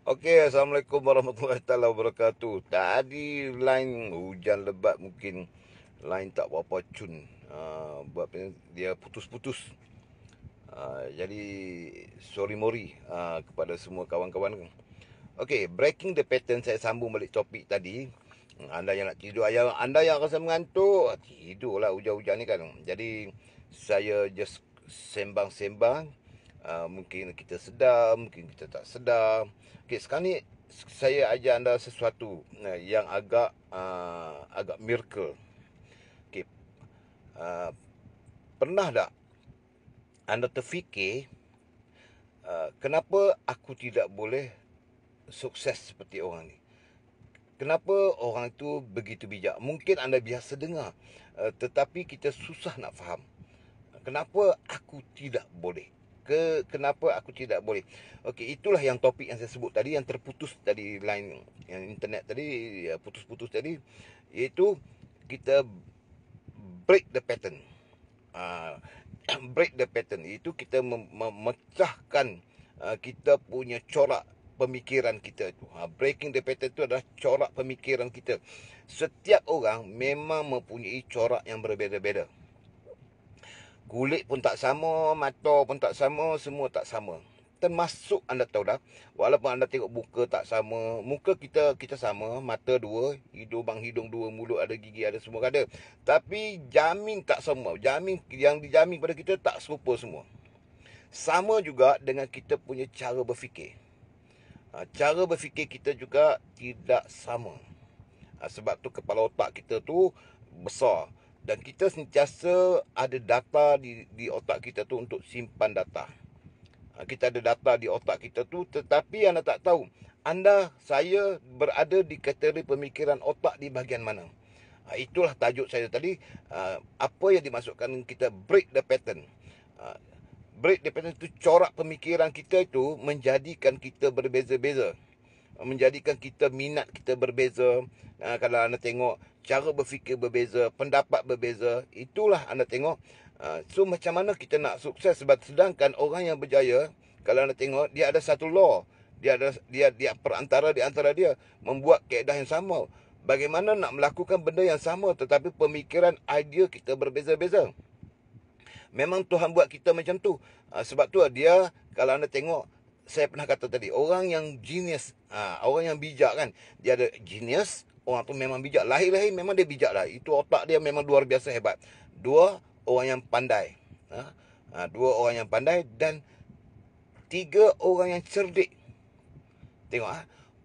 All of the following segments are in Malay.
Okey, Assalamualaikum warahmatullahi taala wabarakatuh. Tadi line hujan lebat, mungkin line tak berapa cun. Buat dia putus-putus. Jadi sorry mori kepada semua kawan-kawan. Okey, breaking the pattern, saya sambung balik topik tadi. Anda yang nak tidur, anda yang rasa mengantuk, tidurlah hujan-hujan ni kan. Jadi saya just sembang-sembang. Mungkin kita sedar, mungkin kita tak sedar. Okey, sekarang ni saya ajar anda sesuatu yang agak miracle. Okey, uh, pernah tak anda terfikir, kenapa aku tidak boleh sukses seperti orang ni? Kenapa orang itu begitu bijak? Mungkin anda biasa dengar, tetapi kita susah nak faham. Kenapa aku tidak boleh? Kenapa aku tidak boleh? Okey, itulah yang topik yang saya sebut tadi, yang terputus tadi, line yang internet tadi, putus-putus tadi, iaitu kita break the pattern. Ah, break the pattern itu kita memecahkan kita punya corak pemikiran kita itu. Breaking the pattern itu adalah corak pemikiran kita. Setiap orang memang mempunyai corak yang berbeza-beza. Kulit pun tak sama, mata pun tak sama, semua tak sama. Termasuk anda tahu dah, walaupun anda tengok muka tak sama, muka kita sama, mata dua, hidung dua, mulut ada, gigi ada, semua ada. Tapi jamin tak semua. Jamin yang dijamin pada kita tak serupa semua. Sama juga dengan kita punya cara berfikir. Cara berfikir kita juga tidak sama. Sebab tu kepala otak kita tu besar. Dan kita sentiasa ada data di otak kita tu untuk simpan data. Kita ada data di otak kita tu, tetapi anda tak tahu. Saya berada di kategori pemikiran otak di bahagian mana. Itulah tajuk saya tadi. Apa yang dimasukkan kita break the pattern. Break the pattern itu corak pemikiran kita itu menjadikan kita berbeza-beza. Menjadikan kita minat kita berbeza. Kalau anda tengok cara berfikir berbeza, pendapat berbeza, itulah anda tengok. So macam mana kita nak sukses? Sebab sedangkan orang yang berjaya, kalau anda tengok, dia ada satu law. Dia perantara di antara dia membuat kaedah yang sama. Bagaimana nak melakukan benda yang sama tetapi pemikiran, idea kita berbeza-beza. Memang Tuhan buat kita macam tu. Sebab tu dia, kalau anda tengok, saya pernah kata tadi, orang yang genius, orang yang bijak kan, dia ada genius, orang tu memang bijak. Lahir-lahir memang dia bijak lah. Itu otak dia memang luar biasa hebat. Dua, orang yang pandai. Dua orang yang pandai, dan tiga, orang yang cerdik. Tengok,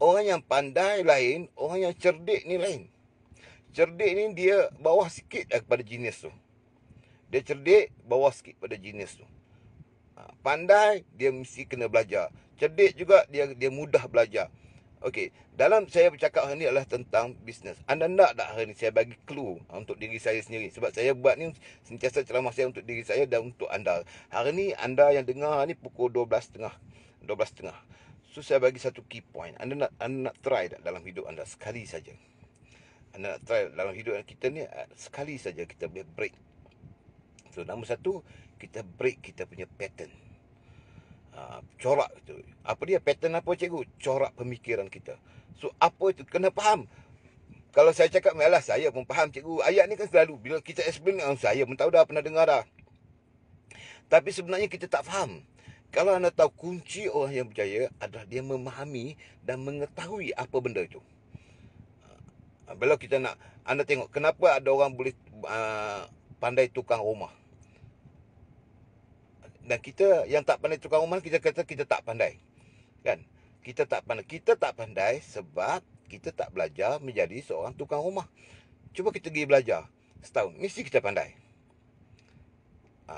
orang yang pandai lain, orang yang cerdik ni lain. Cerdik ni dia bawah sikit daripada genius tu. Dia cerdik bawah sikit pada genius tu. Pandai, dia mesti kena belajar. Cerdik juga, dia mudah belajar. Okey, dalam saya bercakap hari ni adalah tentang bisnes. Anda nak tak hari ni saya bagi clue untuk diri saya sendiri? Sebab saya buat ni sentiasa ceramah saya untuk diri saya dan untuk anda. Hari ni anda yang dengar ni pukul 12.30. 12.30. So saya bagi satu key point. Anda nak try tak dalam hidup anda sekali saja? Anda nak try dalam hidup kita ni sekali saja kita boleh break. So nombor satu, kita break kita punya pattern. Corak itu. Apa dia pattern apa cikgu? Corak pemikiran kita. So apa itu? Kena faham. Kalau saya cakap, malah saya pun faham cikgu. Ayat ni kan selalu bila kita explain, saya pun tahu dah, pernah dengar dah. Tapi sebenarnya kita tak faham. Kalau anda tahu, kunci orang yang berjaya adalah dia memahami dan mengetahui apa benda itu. Bila kita nak, anda tengok kenapa ada orang boleh pandai tukang rumah. Dan kita yang tak pandai tukang rumah, kita kata kita tak pandai. Kan? Kita tak pandai sebab kita tak belajar menjadi seorang tukang rumah. Cuba kita pergi belajar setahun, mesti kita pandai.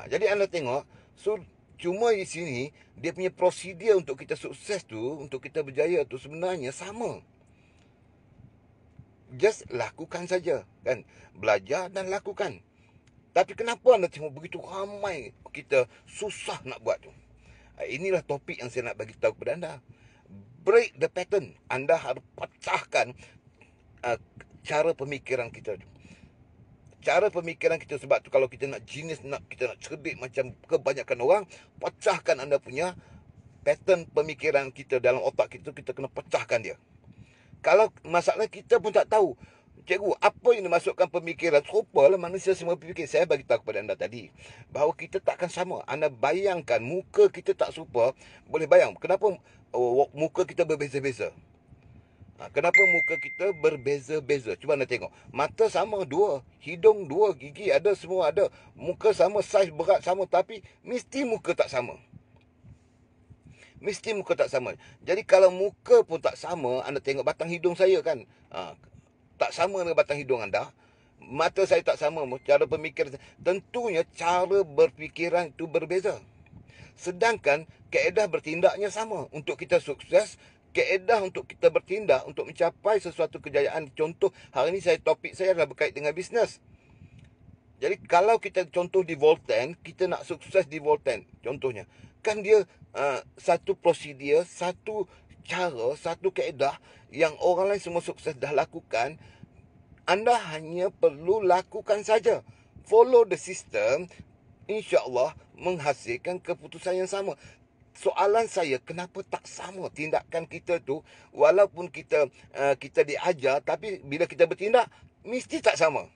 Jadi anda tengok, so cuma di sini dia punya prosedur untuk kita sukses tu, untuk kita berjaya tu sebenarnya sama. Just lakukan saja, kan? Belajar dan lakukan. Tapi kenapa anda tengok begitu ramai kita susah nak buat tu? Inilah topik yang saya nak bagi tahu kepada anda. Break the pattern. Anda harus pecahkan cara pemikiran kita tu. Cara pemikiran kita, sebab tu kalau kita nak genius, kita nak cerdik macam kebanyakan orang, pecahkan anda punya pattern pemikiran kita dalam otak kita, kita kena pecahkan dia. Kalau masalah kita pun tak tahu, cikgu, apa yang dimasukkan pemikiran? Serupalah manusia semua fikir. Saya bagi tahu kepada anda tadi, bahawa kita takkan sama. Anda bayangkan, muka kita tak serupa. Boleh bayang, kenapa muka kita berbeza-beza? Kenapa muka kita berbeza-beza? Cuba anda tengok. Mata sama dua, hidung dua, gigi ada, semua ada. Muka sama, saiz berat sama, tapi mesti muka tak sama. Mesti muka tak sama. Jadi kalau muka pun tak sama, anda tengok batang hidung saya kan. Tak sama dengan batang hidung anda. Mata saya tak sama, cara pemikiran. Tentunya cara berfikiran itu berbeza. Sedangkan kaedah bertindaknya sama. Untuk kita sukses, kaedah untuk kita bertindak untuk mencapai sesuatu kejayaan. Contoh, hari ini topik saya adalah berkait dengan bisnes. Jadi kalau kita contoh di Volten, kita nak sukses di Volten, contohnya, kan dia satu prosedur, satu cara, satu kaedah yang orang lain semua sukses dah lakukan. Anda hanya perlu lakukan saja. Follow the system, insya-Allah menghasilkan keputusan yang sama. Soalan saya, kenapa tak sama tindakan kita tu? Walaupun kita diajar, tapi bila kita bertindak mesti tak sama.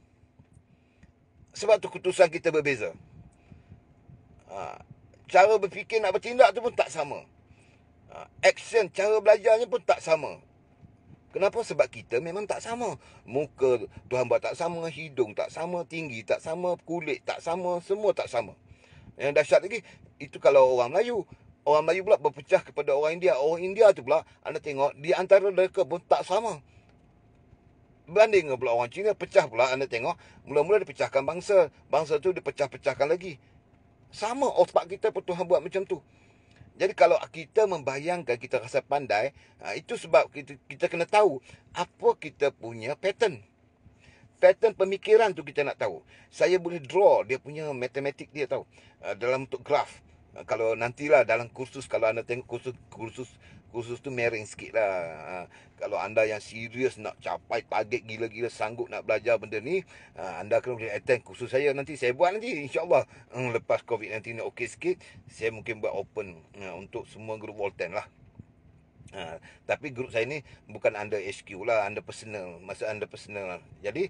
Sebab tu keputusan kita berbeza. Cara berfikir nak bertindak tu pun tak sama. Action, cara belajarnya pun tak sama. Kenapa? Sebab kita memang tak sama. Muka Tuhan buat tak sama, hidung tak sama, tinggi tak sama, kulit tak sama, semua tak sama. Yang dahsyat lagi, itu kalau orang Melayu. Orang Melayu pula berpecah kepada orang India. Orang India tu pula, anda tengok, di antara mereka pun tak sama. Banding pula orang Cina, pecah pula, anda tengok. Mula-mula dipecahkan bangsa. Bangsa tu dipecah-pecahkan lagi. Sama otak kita pun Tuhan buat macam tu. Jadi kalau kita membayangkan, kita rasa pandai, itu sebab kita kena tahu apa kita punya pattern. Pattern pemikiran tu kita nak tahu. Saya boleh draw dia punya matematik dia tahu. Dalam bentuk graf. Kalau nantilah dalam kursus, kalau anda tengok kursus tu miring sikit lah. Kalau anda yang serius nak capai target gila-gila, sanggup nak belajar benda ni, anda kena boleh attend kursus saya nanti. Saya buat nanti insyaAllah. Lepas COVID-19 ni okey sikit, saya mungkin buat open untuk semua grup Volten lah. Tapi grup saya ni bukan under HQ lah, under personal. Maksud under personal lah. Jadi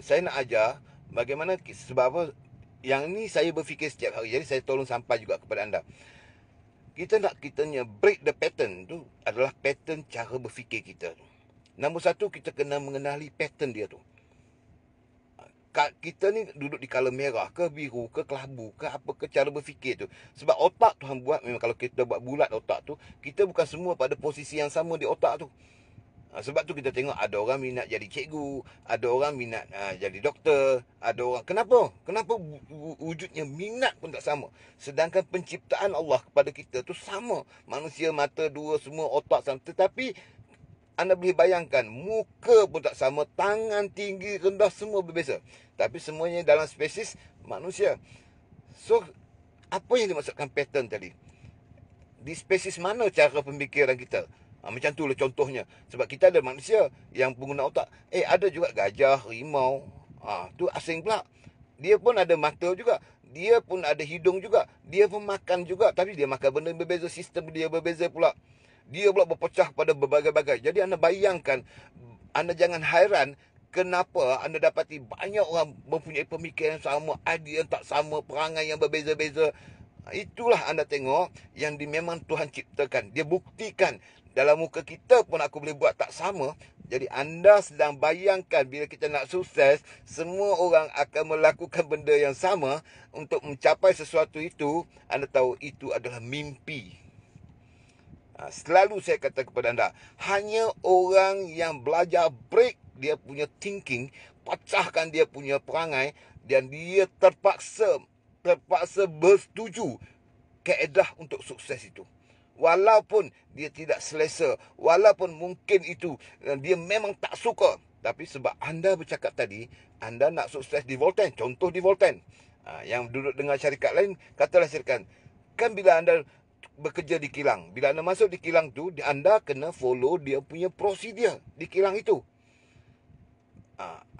saya nak ajar bagaimana, sebab apa, yang ni saya berfikir setiap hari. Jadi saya tolong sampai juga kepada anda. Kitanya break the pattern tu adalah pattern cara berfikir kita tu. Nombor satu, kita kena mengenali pattern dia tu. Kita ni duduk di color merah ke biru ke kelabu ke apa ke, cara berfikir tu. Sebab otak Tuhan buat, memang kalau kita buat bulat otak tu, kita bukan semua pada posisi yang sama di otak tu. Sebab tu kita tengok ada orang minat jadi cikgu, ada orang minat jadi doktor, ada orang, kenapa wujudnya minat pun tak sama. Sedangkan penciptaan Allah kepada kita tu sama. Manusia mata dua, semua otak sama. Tetapi anda boleh bayangkan, muka pun tak sama, tangan tinggi, rendah, semua berbeza. Tapi semuanya dalam spesies manusia. So, apa yang dimaksudkan pattern tadi? Di spesies mana cara pemikiran kita? Macam tu lah contohnya. Sebab kita ada manusia yang pengguna otak. Ada juga gajah, rimau. Tu asing pula. Dia pun ada mata juga. Dia pun ada hidung juga. Dia pun makan juga. Tapi dia makan benda berbeza. Sistem dia berbeza pula. Dia pula berpecah pada berbagai-bagai. Jadi anda bayangkan, anda jangan hairan kenapa anda dapati banyak orang mempunyai pemikiran yang sama, idea yang tak sama, perangai yang berbeza-beza. Itulah anda tengok yang memang Tuhan ciptakan. Dia buktikan dalam muka kita pun aku boleh buat tak sama. Jadi anda sedang bayangkan bila kita nak sukses, semua orang akan melakukan benda yang sama untuk mencapai sesuatu itu. Anda tahu itu adalah mimpi. Selalu saya kata kepada anda, hanya orang yang belajar break dia punya thinking, pecahkan dia punya perangai, dan dia terpaksa bersetuju kaedah untuk sukses itu. Walaupun dia tidak selesa, walaupun mungkin itu dia memang tak suka, tapi sebab anda bercakap tadi, anda nak sukses di Volten, contoh di Volten, yang duduk dengan syarikat lain, katalah syarikat, kan bila anda bekerja di kilang, bila anda masuk di kilang tu, anda kena follow dia punya prosedur di kilang itu.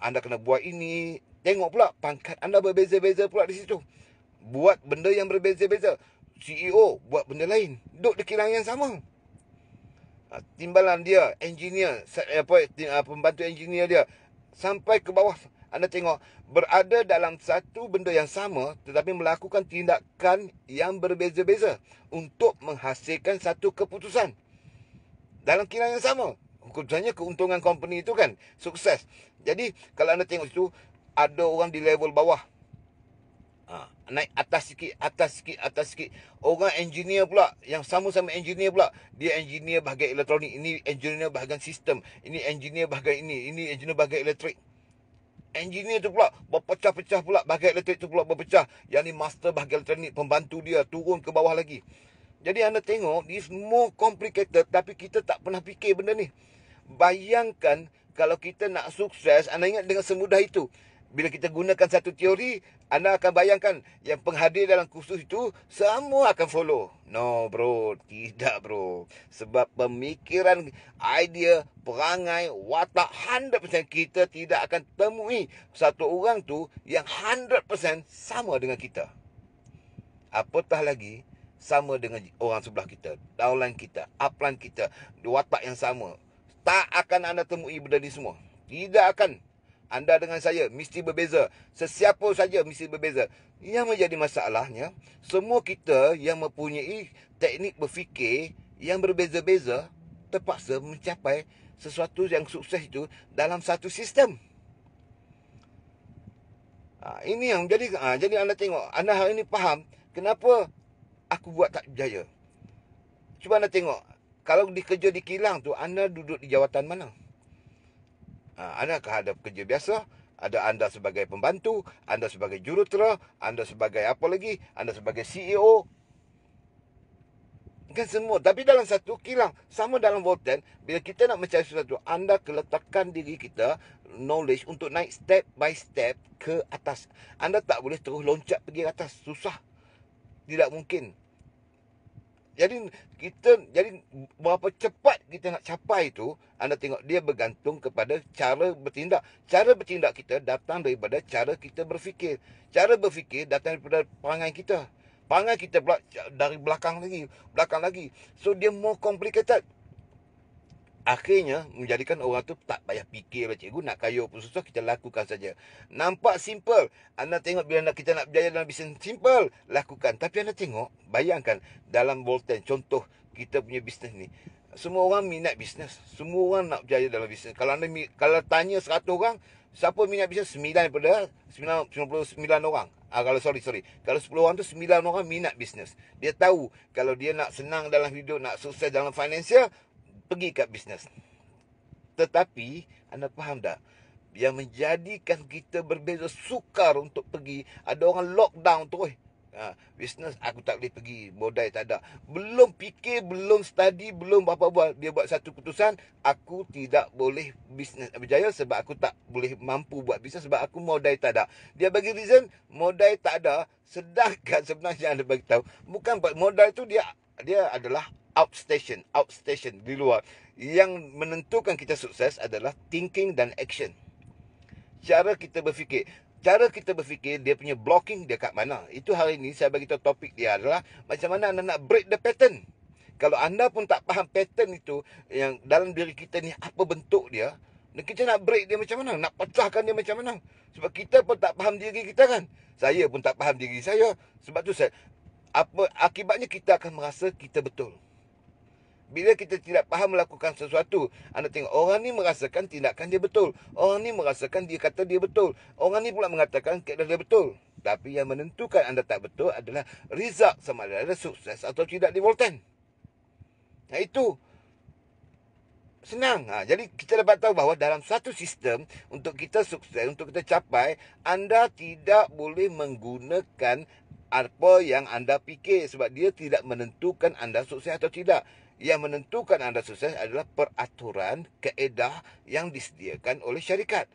Anda kena buat ini. Tengok pula pangkat anda berbeza-beza pula di situ. Buat benda yang berbeza-beza. CEO buat benda lain. Duduk di kilang yang sama. Timbalan dia, engineer, pembantu engineer dia, sampai ke bawah. Anda tengok, berada dalam satu benda yang sama, tetapi melakukan tindakan yang berbeza-beza untuk menghasilkan satu keputusan dalam kilang yang sama. Keputusannya keuntungan company itu kan, sukses. Jadi, kalau anda tengok situ, ada orang di level bawah. Naik atas sikit, atas sikit, atas sikit. Orang engineer pula, yang sama-sama engineer pula. Dia engineer bahagian elektronik, ini engineer bahagian sistem, ini engineer bahagian ini engineer bahagian elektrik. Engineer tu pula berpecah-pecah pula, bahagian elektrik tu pula berpecah. Yang ni master bahagian elektronik, pembantu dia turun ke bawah lagi. Jadi anda tengok, this more complicated, tapi kita tak pernah fikir benda ni. Bayangkan kalau kita nak sukses, anda ingat dengan semudah itu. Bila kita gunakan satu teori, anda akan bayangkan yang penghadir dalam kursus itu semua akan follow. No bro, tidak bro. Sebab pemikiran, idea, perangai, watak 100% kita tidak akan temui satu orang tu yang 100% sama dengan kita. Apatah lagi sama dengan orang sebelah kita, downline kita, upline kita, watak yang sama. Tak akan anda temui benda ni semua. Tidak akan. Anda dengan saya mesti berbeza. Sesiapa saja mesti berbeza. Yang menjadi masalahnya, semua kita yang mempunyai teknik berfikir yang berbeza-beza terpaksa mencapai sesuatu yang sukses itu dalam satu sistem. Ini yang jadi anda tengok, anda hari ini faham kenapa aku buat tak berjaya. Cuba anda tengok, kalau dikerja di kilang tu, anda duduk di jawatan mana? Anda akan ada kerja biasa, ada anda sebagai pembantu, anda sebagai jurutera, anda sebagai apa lagi, anda sebagai CEO. Kan semua. Tapi dalam satu kilang, sama dalam Volten, bila kita nak mencari sesuatu, anda letakkan diri kita, knowledge untuk naik step by step ke atas. Anda tak boleh terus loncat pergi ke atas. Susah. Tidak mungkin. Jadi berapa cepat kita nak capai itu, anda tengok dia bergantung kepada cara bertindak. Cara bertindak kita datang daripada cara kita berfikir. Cara berfikir datang daripada perangai kita. Perangai kita pula dari belakang lagi. So dia more complicated. Akhirnya menjadikan orang tu tak payah fikir, cikgu nak kaya pun susah, kita lakukan saja. Nampak simple. Anda tengok bila kita nak berjaya dalam bisnes, simple, lakukan. Tapi anda tengok, bayangkan dalam Volten, contoh kita punya bisnes ni, semua orang minat bisnes. Semua orang nak berjaya dalam bisnes. Kalau tanya 100 orang, siapa minat bisnes? 9 daripada 99 orang. Kalau Kalau 10 orang tu 9 orang minat bisnes. Dia tahu kalau dia nak senang dalam hidup, nak sukses dalam financial, pergi kat bisnes. Tetapi anda faham tak, yang menjadikan kita berbeza sukar untuk pergi, ada orang lockdown tu. Bisnes aku tak boleh pergi, modal tak ada. Belum fikir, belum study, belum apa buat, dia buat satu keputusan, aku tidak boleh bisnes berjaya sebab aku tak boleh mampu buat bisnes sebab aku modal tak ada. Dia bagi reason modal tak ada, sedangkan sebenarnya anda bagi tahu bukan modal tu, dia adalah outstation di luar. Yang menentukan kita sukses adalah thinking dan action. Cara kita berfikir. Cara kita berfikir, dia punya blocking dia kat mana. Itu hari ini saya bagi tahu topik dia adalah macam mana anda nak break the pattern. Kalau anda pun tak faham pattern itu, yang dalam diri kita ni apa bentuk dia, dan kita nak break dia macam mana, nak pecahkan dia macam mana. Sebab kita pun tak faham diri kita kan. Saya pun tak faham diri saya. Sebab tu akibatnya kita akan merasa kita betul. Bila kita tidak faham melakukan sesuatu, anda tengok orang ni merasakan tindakan dia betul. Orang ni merasakan dia kata dia betul. Orang ni pula mengatakan dia betul. Tapi yang menentukan anda tak betul adalah result, sama ada sukses atau tidak di Volten. Nah itu senang. Jadi kita dapat tahu bahawa dalam satu sistem, untuk kita sukses, untuk kita capai, anda tidak boleh menggunakan apa yang anda fikir. Sebab dia tidak menentukan anda sukses atau tidak. Yang menentukan anda sukses adalah peraturan, kaedah yang disediakan oleh syarikat.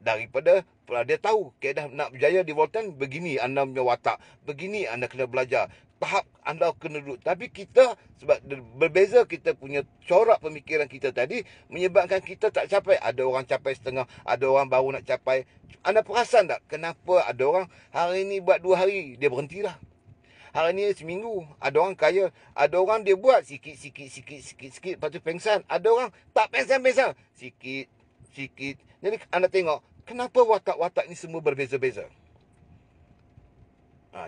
Daripada dia tahu kaedah nak berjaya di Volten, begini anda punya watak, begini anda kena belajar, tahap anda kena duduk. Tapi kita, sebab berbeza kita punya corak pemikiran kita tadi, menyebabkan kita tak capai. Ada orang capai setengah, ada orang baru nak capai. Anda perasan tak kenapa ada orang hari ini buat 2 hari dia berhentilah? Hari ni seminggu. Ada orang kaya. Ada orang dia buat sikit. Lepas tu pengsan. Ada orang tak pengsan. Sikit. Jadi anda tengok. Kenapa watak-watak ni semua berbeza-beza?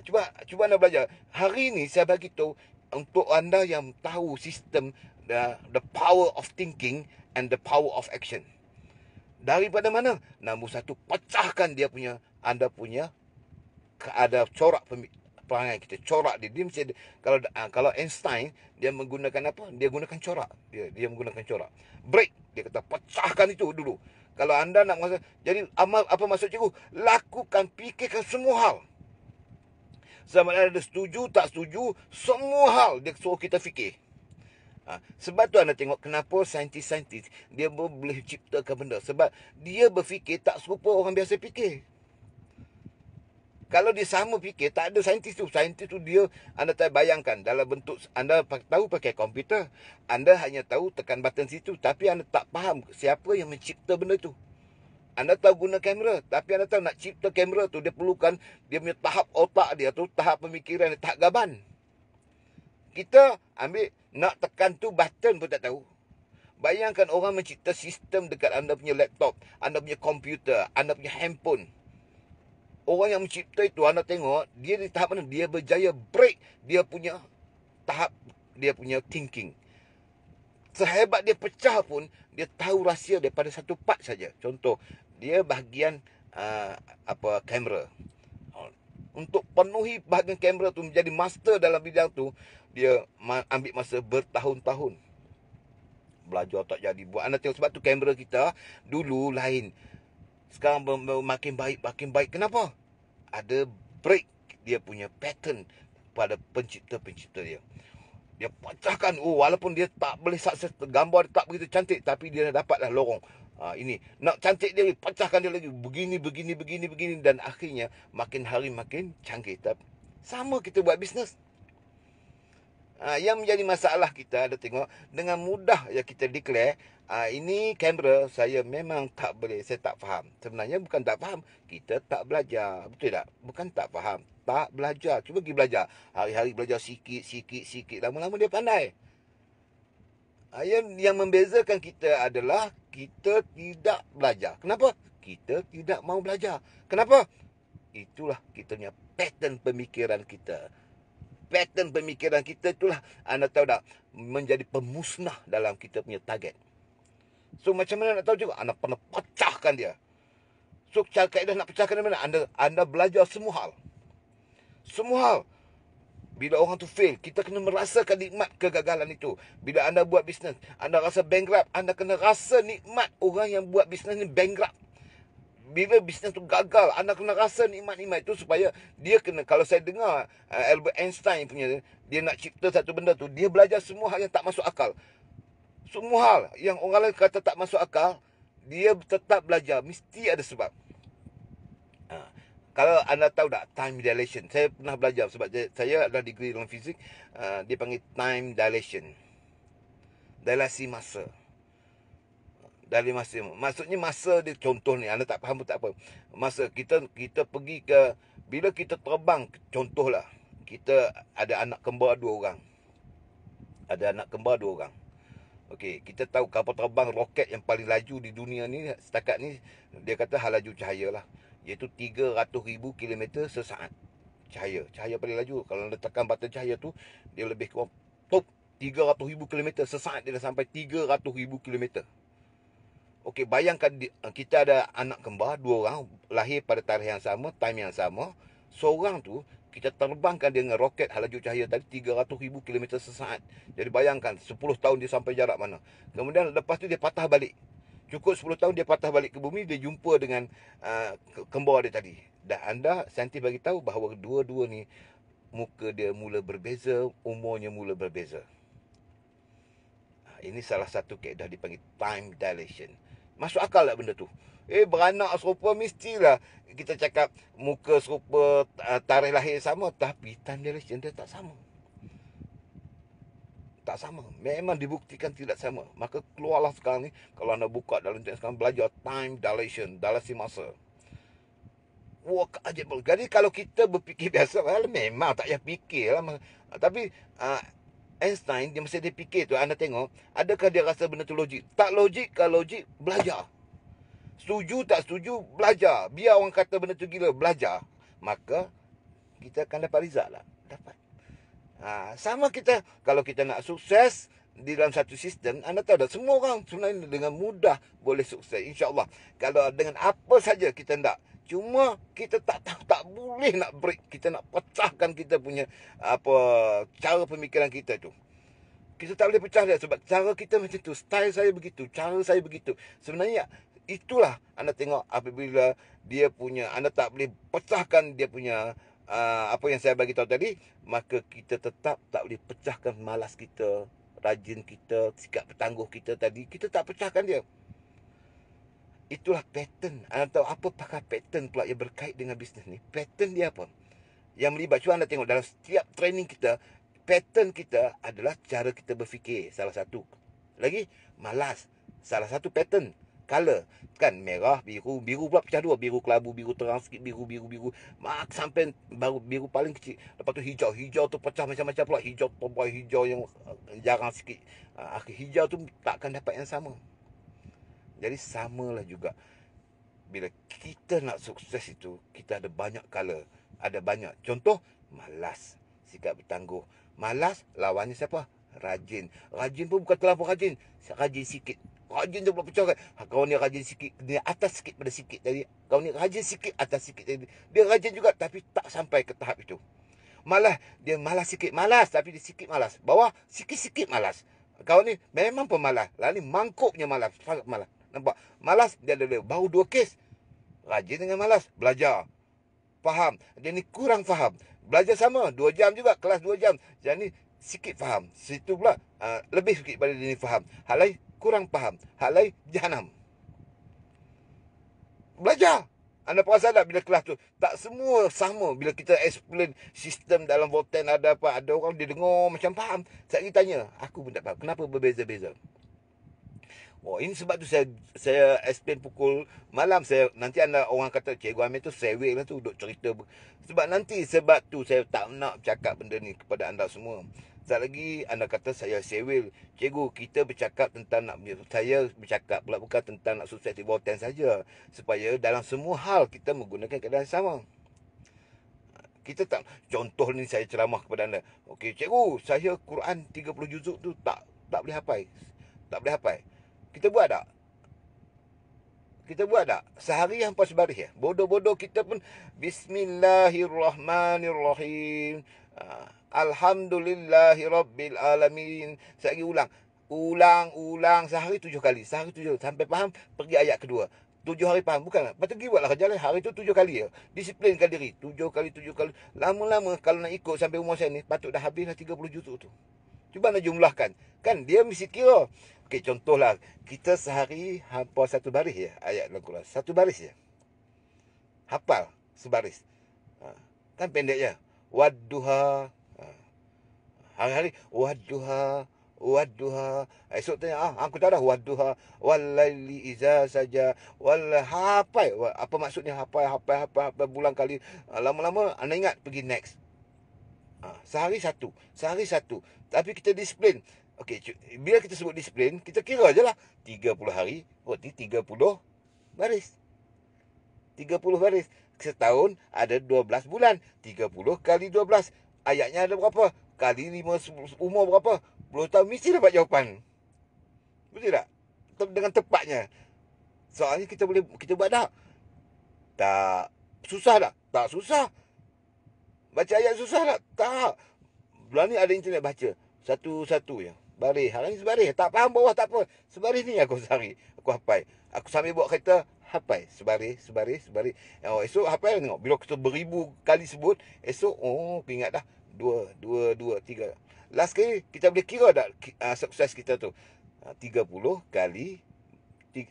Cuba anda belajar. Hari ni saya bagi tahu untuk anda yang tahu sistem the power of thinking and the power of action. Daripada mana? Nombor satu, pecahkan anda punya ada corak perangai kita. Corak dia mesti ada. Kalau Einstein dia menggunakan apa? Dia gunakan corak. Dia menggunakan corak. Break, dia kata pecahkan itu dulu. Kalau anda nak jadi apa maksud cikgu? Lakukan, fikirkan semua hal. Sama ada setuju, tak setuju, semua hal dia suruh kita fikir. Sebab tu anda tengok kenapa saintis-saintis dia boleh ciptakan benda. Sebab dia berfikir tak serupa orang biasa fikir. Kalau dia sama fikir, tak ada saintis tu. Saintis tu dia, anda tak bayangkan dalam bentuk, anda tahu pakai komputer. Anda hanya tahu tekan button situ. Tapi anda tak faham siapa yang mencipta benda tu. Anda tahu guna kamera. Tapi anda tahu nak cipta kamera tu, dia perlukan dia punya tahap otak dia tu, tahap pemikiran dia, tahap gaban. Kita ambil, nak tekan tu button pun tak tahu. Bayangkan orang mencipta sistem dekat anda punya laptop, anda punya komputer, anda punya handphone. Orang yang mencipta itu, anda tengok, dia di tahap mana? Dia berjaya break dia punya tahap, dia punya thinking. Sehebat dia pecah pun, dia tahu rahsia daripada satu part saja. Contoh, dia bahagian kamera. Untuk penuhi bahagian kamera tu, menjadi master dalam bidang tu, dia ambil masa bertahun-tahun. Belajar tak jadi buat. Anda tengok, sebab tu kamera kita dulu lain. Sekarang makin baik. Kenapa? Ada break dia punya pattern pada pencipta-pencipta dia. Dia pecahkan. Walaupun dia tak boleh sukses, gambar dia tak begitu cantik, tapi dia dah dapatlah lorong. Ini nak cantik dia, pecahkan dia lagi. Begini. Dan akhirnya makin hari makin canggih. Sama kita buat bisnes. Yang menjadi masalah kita, ada tengok, dengan mudah ya kita declare, ini kamera saya memang tak boleh, saya tak faham. Sebenarnya bukan tak faham, kita tak belajar. Betul tak? Bukan tak faham, tak belajar. Cuba pergi belajar. Hari-hari belajar sikit. Lama-lama dia pandai. Yang membezakan kita adalah kita tidak belajar. Kenapa? Kita tidak mau belajar. Kenapa? Itulah kita punya pattern pemikiran kita. Pattern pemikiran kita itulah, anda tahu tak, menjadi pemusnah dalam kita punya target. So macam mana nak tahu juga? Anda pernah pecahkan dia. So cara kaedah nak pecahkan dia mana? Anda belajar semua hal. Bila orang tu fail, kita kena merasakan nikmat kegagalan itu. Bila anda buat bisnes, anda rasa bankrupt, anda kena rasa nikmat orang yang buat bisnes ni bankrupt. Bila bisnes tu gagal, anda kena rasa nikmat-nikmat itu supaya dia kena. Kalau saya dengar Albert Einstein punya, dia nak cipta satu benda tu, dia belajar semua hal yang tak masuk akal. Semua hal yang orang lain kata tak masuk akal, dia tetap belajar. Mesti ada sebab. Kalau anda tahu tak, time dilation. Saya pernah belajar sebab saya ada degree dalam fizik. Dia panggil time dilation. Dilasi masa. Dari masa, maksudnya masa dia, contoh ni anda tak faham pun tak apa. Masa kita pergi ke, bila kita terbang, contohlah kita ada anak kembar 2 orang. Okey, kita tahu kapal terbang roket yang paling laju di dunia ni setakat ni, dia kata hal laju cahaya lah, iaitu 300,000 km sesaat. Cahaya paling laju. Kalau anda tekan button cahaya tu, dia lebih kurang 300,000 km sesaat, dia dah sampai 300,000 km. Okey, bayangkan kita ada anak kembar 2 orang, lahir pada tarikh yang sama, time yang sama. Seorang tu kita terbangkan dengan roket laju cahaya tadi 300,000 km sesaat. Jadi bayangkan 10 tahun dia sampai jarak mana. Kemudian lepas tu dia patah balik. Cukup 10 tahun dia patah balik ke bumi, dia jumpa dengan kembar dia tadi. Dan anda saintis bagi tahu bahawa dua-dua ni muka dia mula berbeza, umurnya mula berbeza. Ini salah satu kaedah dipanggil time dilation. Masuk akal tak benda tu? Beranak serupa, mestilah kita cakap muka serupa, tarikh lahir sama, tapi time dilation dia tak sama. Tak sama. Memang dibuktikan tidak sama. Maka keluarlah sekarang ni, kalau anda buka dalam internet sekarang, belajar time dilation, dilasi masa. Wah, ajaib. Jadi kalau kita berfikir biasa, memang tak payah fikir lah. Tapi Einstein, dia mesti dia fikir tu. Anda tengok, adakah dia rasa benda tu logik? Tak logik. Kalau logik, belajar. Setuju tak setuju, belajar. Biar orang kata benda tu gila, belajar. Maka, kita akan dapat result lah. Dapat. Sama kita, kalau kita nak sukses di dalam satu sistem, anda tahu dah, semua orang sebenarnya dengan mudah boleh sukses, insyaAllah. Kalau dengan apa saja kita nak. Cuma kita tak boleh nak break. Kita nak pecahkan kita punya cara pemikiran kita tu. Kita tak boleh pecah dia sebab cara kita macam tu. Style saya begitu, cara saya begitu. Sebenarnya itulah anda tengok apabila dia punya, anda tak boleh pecahkan dia punya apa yang saya bagi tahu tadi, maka kita tetap tak boleh pecahkan malas kita, rajin kita, sikap bertangguh kita tadi. Kita tak pecahkan dia. Itulah pattern. Anda tahu apa pakar pattern pula yang berkait dengan bisnes ni? Pattern dia apa? Yang melibat. Cuba anda tengok dalam setiap training kita, pattern kita adalah cara kita berfikir. Salah satu. Lagi, malas. Salah satu pattern. Color. Kan merah, biru. Biru pula pecah dua. Biru kelabu, biru terang sikit, biru. Mak sampai baru biru paling kecil. Lepas tu hijau. Hijau tu pecah macam-macam pula. Hijau tomboi, hijau yang jarang sikit. Hijau tu takkan dapat yang sama. Jadi samalah juga. Bila kita nak sukses itu, kita ada banyak color. Ada banyak. Contoh, malas. Sikap bertangguh. Malas, lawannya siapa? Rajin. Rajin pun bukan terlalu rajin. Rajin sikit. Rajin tu pula pecah kan. Kau ni rajin sikit. Dia atas sikit pada sikit tadi. Kau ni rajin sikit, atas sikit tadi. Dia rajin juga tapi tak sampai ke tahap itu. Malas, dia malas sikit. Malas tapi dia sikit malas. Bawah, sikit-sikit malas. Kau ni memang pemalas. Lalu ni mangkuknya malas. Sangat malas. Nampak? Malas, dia ada bau dua kes. Rajin dengan malas. Belajar. Faham. Dia ni kurang faham. Belajar sama. 2 jam juga. Kelas 2 jam. Jadi sikit faham. Situ pula lebih sikit pada dia ni faham. Hal lain kurang faham. Hal lain jahanam. Belajar. Anda perasan tak bila kelas tu? Tak semua sama. Bila kita explain sistem dalam Volten ada apa. Ada orang dia dengar macam faham. Saya lagi tanya. Aku pun tak faham. Kenapa berbeza-beza? Oh, ini sebab tu saya explain pukul malam. Nanti anda orang kata Cikgu Amir tu sewek lah tu duk cerita. Sebab tu saya tak nak cakap benda ni kepada anda semua. Sekali lagi anda kata saya sewel. Cikgu, kita bercakap tentang saya bercakap pula bukan tentang nak sukses di Volten saja. Supaya dalam semua hal kita menggunakan keadaan sama. Kita tak, contoh ni saya ceramah kepada anda. Okey, cikgu, saya Quran 30 juzuk tu tak boleh hafal. Tak boleh hafal. Kita buat tak? Sehari hampa sebaris ya. Bodoh-bodoh kita pun Bismillahirrahmanirrahim. Alhamdulillahirabbil alamin. Saya lagi ulang sehari 7 kali. Sehari 7 sampai faham, pergi ayat kedua. 7 hari faham, bukan? Lepas tu pergi buatlah kerja lain. Hari tu 7 kali ya. Disiplinkan diri. 7 kali. Lama-lama kalau nak ikut sampai umur saya ni, patut dah habislah 30 juzuk tu. Cuba nak jumlahkan. Kan dia mesti kira. Okey, contohlah. Kita sehari hafal satu baris ya. Ayat Al-Quran. Satu baris je. Hafal sebaris. Kan pendek je. Wadduha. Hari-hari. Wadduha. Esok tanya. Aku tahu dah. Wadduha. Wallaili iza saja. Hafal. Apa maksudnya hafal bulan kali. Lama-lama anda ingat pergi next. Sehari satu. Tapi kita disiplin. Okey, bila kita sebut disiplin, kita kira je lah. 30 hari, berarti 30 baris. 30 baris. Setahun ada 12 bulan. 30 kali 12. Ayatnya ada berapa? Kali 5 umur berapa? 10 tahun mesti dapat jawapan. Betul tak? Dengan tepatnya. Soalnya kita buat tak? Tak. Susah tak? Tak susah. Baca ayat susah tak? Tak. Bulan ni ada internet baca. Satu-satu je. Baris. Hari ni sebaris. Tak faham bawah tak apa. Sebaris ni aku sehari. Aku hafal. Aku sambil bawa kereta. Hafal. Sebaris. Esok hafal tengok. Bila kita beribu kali sebut. Esok. Aku ingat dah. 2, 3. Last kali kita boleh kira tak sukses kita tu. 30 kali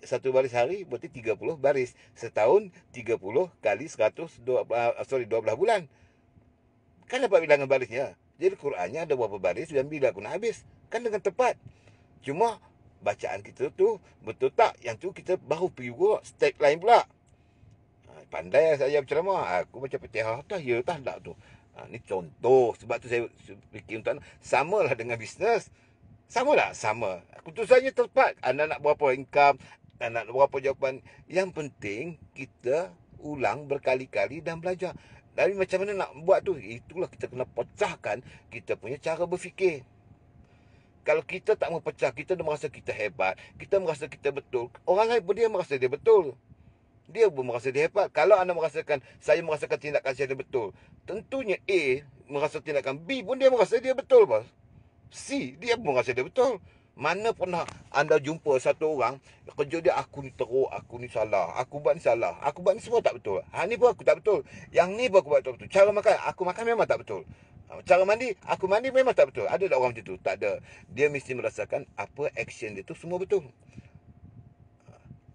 satu baris hari berarti 30 baris. Setahun 30 kali 12 bulan. Kan dapat bilangan barisnya. Jadi Qurannya ada berapa baris dan bila aku nak habis. Kan dengan tepat. Cuma bacaan kita tu betul tak? Yang tu kita baru pergi buat step lain pula. Pandai saya berceramah. Aku baca Fatihah tah, ya tah tak tu. Ni contoh. Sebab tu saya fikir untuk sama lah dengan bisnes. Sama tak? Sama. Keputusannya tepat. Anda nak berapa income, anda nak berapa jawapan. Yang penting kita ulang berkali-kali dan belajar. Tapi macam mana nak buat tu? Itulah kita kena pecahkan kita punya cara berfikir. Kalau kita tak mau pecah, kita dah merasa kita hebat, kita merasa kita betul, orang lain pun dia merasa dia betul. Dia pun merasa dia hebat. Kalau anda merasakan, saya merasakan tindakan saya betul, tentunya A merasa tindakan B pun dia merasa dia betul, bos. C, dia pun merasa dia betul. Mana pernah anda jumpa satu orang, kerja dia aku ni teruk, aku ni salah, aku buat ni salah, aku buat ni semua tak betul. Ni pun aku tak betul. Yang ni pun aku buat tak betul. Cara makan, aku makan memang tak betul. Cara mandi, aku mandi memang tak betul. Ada tak orang macam tu? Tak ada. Dia mesti merasakan apa action dia tu semua betul.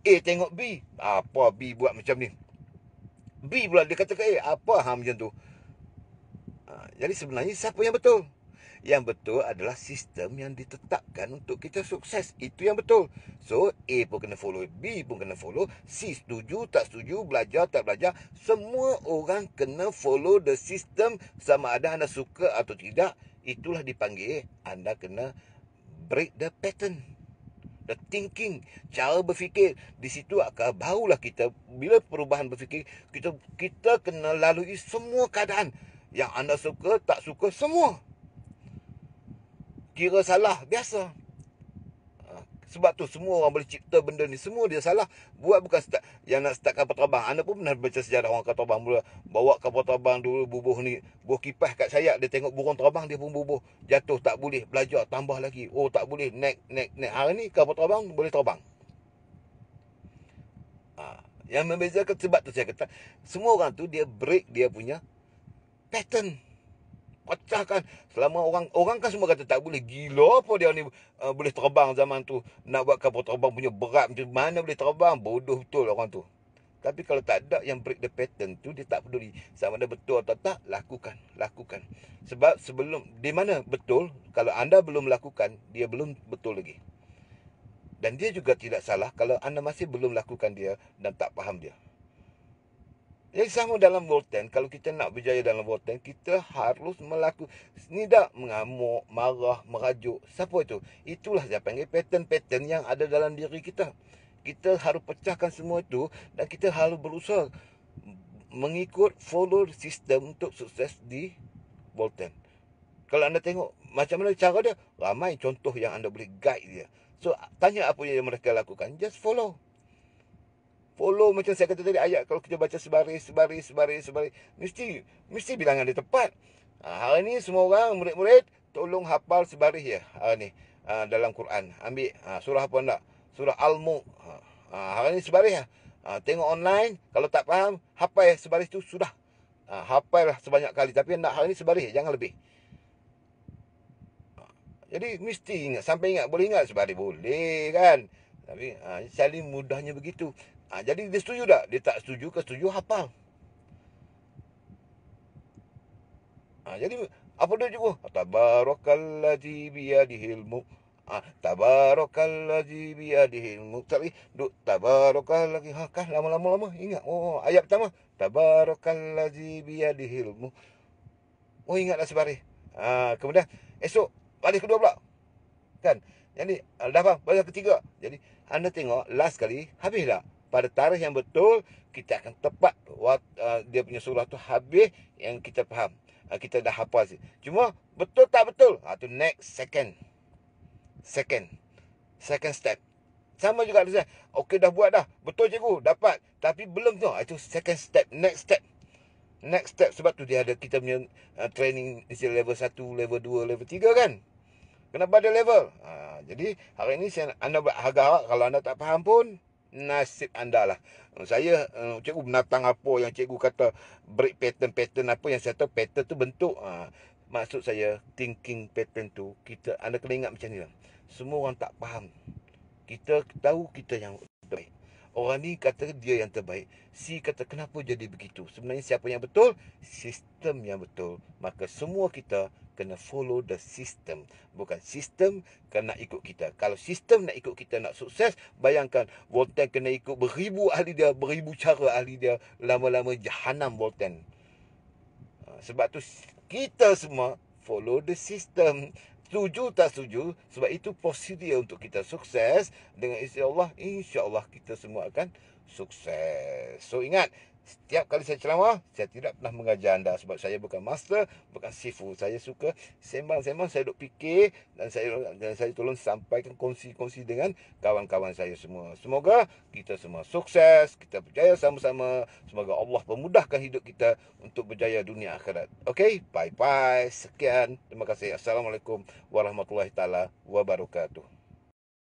A tengok B, apa B buat macam ni? B pula dia kata ke A, apa macam tu? Jadi sebenarnya siapa yang betul? Yang betul adalah sistem yang ditetapkan untuk kita sukses. Itu yang betul. So, A pun kena follow, B pun kena follow, C setuju, tak setuju, belajar, tak belajar. Semua orang kena follow the system sama ada anda suka atau tidak. Itulah dipanggil anda kena break the pattern. The thinking, cara berfikir. Di situ akan barulah kita, bila perubahan berfikir, kita kena lalui semua keadaan. Yang anda suka, tak suka, semua. Kira salah, biasa. Sebab tu semua orang boleh cipta benda ni. Semua dia salah. Buat bukan start, yang nak start kapal terbang. Anda pun pernah baca sejarah orang kapal terbang. Mula bawa kapal terbang dulu, bubuh ni. Bubuh kipas kat sayap. Dia tengok burung terbang, dia pun bubuh. Jatuh, tak boleh. Belajar, tambah lagi. Oh, tak boleh. Naik. Hari ni kapal terbang boleh terbang. Yang membezakan, sebab tu saya kata, semua orang tu dia break dia punya pattern. Pecahkan. Selama orang kan semua kata tak boleh. Gila apa dia ni boleh terbang zaman tu. Nak buat kapal terbang punya berat macam mana boleh terbang. Bodoh betul orang tu. Tapi kalau tak ada yang break the pattern tu, dia tak peduli sama ada betul atau tak. Lakukan. Sebab sebelum, di mana betul, kalau anda belum lakukan, dia belum betul lagi. Dan dia juga tidak salah kalau anda masih belum lakukan dia dan tak faham dia. Jadi sama dalam Volten, kalau kita nak berjaya dalam Volten, kita harus melakukan, tidak mengamuk, marah, merajuk. Siapa itu? Itulah saya panggil pattern-pattern yang ada dalam diri kita. Kita harus pecahkan semua itu dan kita harus berusaha mengikut, follow sistem untuk sukses di Volten. Kalau anda tengok macam mana cara dia, ramai contoh yang anda boleh guide dia. So, tanya apa yang mereka lakukan, just follow. Follow macam saya kata tadi, ayat kalau kita baca sebaris, mesti bilangan dia tepat. Hari ni semua orang, murid-murid, tolong hafal sebaris ya. Hari ni dalam Quran. Ambil surah apa nak? Surah Al-Mulk. Hari ni sebaris ya. Tengok online, kalau tak faham, hafal sebaris tu sudah. Hafal lah sebanyak kali. Tapi nak hari ni sebaris, jangan lebih. Jadi mesti ingat, sampai ingat, boleh ingat sebaris boleh kan. Tapi saling mudahnya begitu. Jadi dia setuju tak? Dia tak setuju ke setuju, hafal. Jadi apa dia juga? Tabarakalladzi biyadihil mulk. Tabarakalladzi biyadihil mulk. Tapi duk tabarakalladzi, kan lama-lama ingat. Oh, ayat pertama. Tabarakalladzi biyadihil mulk. Oh, ingatlah sebaris. Kemudian esok baris kedua pula. Kan? Jadi dah faham baris ketiga. Jadi anda tengok last kali habis tak? Pada tarikh yang betul, kita akan tepat dia punya surah tu habis yang kita faham. Kita dah hafal. Cuma betul tak betul? Tu next second step. Sama juga dia. Okey, dah buat dah. Betul cikgu, dapat. Tapi belum tu. Itu second step, next step. Sebab tu dia ada kita punya training level 1, level 2, level 3 kan. Kenapa ada level? Jadi hari ini anda harap kalau anda tak faham pun, nasib anda lah. Saya, cikgu binatang apa yang cikgu kata break pattern apa yang saya tahu pattern tu bentuk. Maksud saya thinking pattern tu, anda kena ingat macam ni lah. Semua orang tak faham. Kita tahu kita yang terbaik. Orang ni kata dia yang terbaik. Si kata kenapa jadi begitu. Sebenarnya siapa yang betul? Sistem yang betul. Maka semua kita kena follow the system. Bukan sistem kena ikut kita. Kalau sistem nak ikut kita nak sukses, bayangkan Voltaire kena ikut beribu ahli dia, beribu cara ahli dia, lama-lama jahanam Voltaire. Sebab tu kita semua follow the system. Setuju tak setuju? Sebab itu prosedur untuk kita sukses. Dengan isi Allah, insya-Allah kita semua akan sukses. So ingat, setiap kali saya ceramah, saya tidak pernah mengajar anda sebab saya bukan master, bukan sifu. Saya suka sembang-sembang, saya duk fikir dan saya tolong sampaikan kongsi-kongsi dengan kawan-kawan saya semua. Semoga kita semua sukses, kita berjaya sama-sama. Semoga Allah memudahkan hidup kita untuk berjaya dunia akhirat. Okey, bye-bye. Sekian. Terima kasih. Assalamualaikum warahmatullahi taala wabarakatuh.